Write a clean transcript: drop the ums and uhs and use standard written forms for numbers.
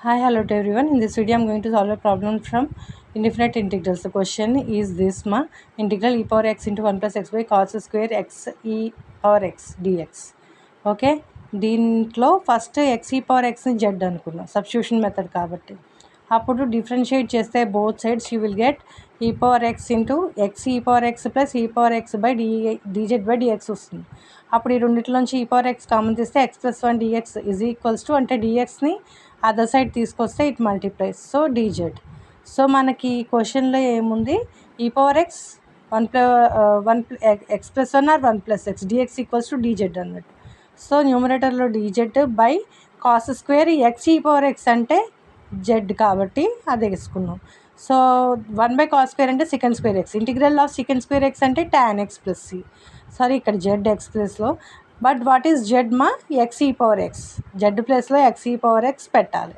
Hi, hello to everyone. In this video, I'm going to solve a problem from indefinite integrals. The question is this: integral e power x into 1 plus x by cos square x e power x dx. Okay, దీంట్లో first x e power ఎక్స్ని z అనుకున్నాం substitution method కాబట్టి. అప్పుడు differentiate చేస్తే both sides you will get e power x into x e power x plus e power x by d z by d x వస్తుంది. అప్పుడు ఈ రెండింటిలోంచి ఈ పవర్ ఎక్స్ కామన్ తీస్తే x plus 1 d x is equals to, అంటే డిఎక్స్ని other side తీసుకొస్తే it multiplies, so d z. So మనకి క్వశ్చన్లో ఏముంది, ఈ power x one x plus 1 or 1 plus x d x equals to d z అన్నట్టు. సో న్యూమరేటర్లో d z by cos square x e power x అంటే జెడ్ కాబట్టి అది వేసుకున్నాం. సో 1 బై కాస్ స్క్వేర్ అంటే second square x, integral of second square x అంటే tan x plus c. Sorry, ఇక్కడ z x ప్లస్లో, but what is z x e power x, z ప్లస్లో x e power x పెట్టాలి.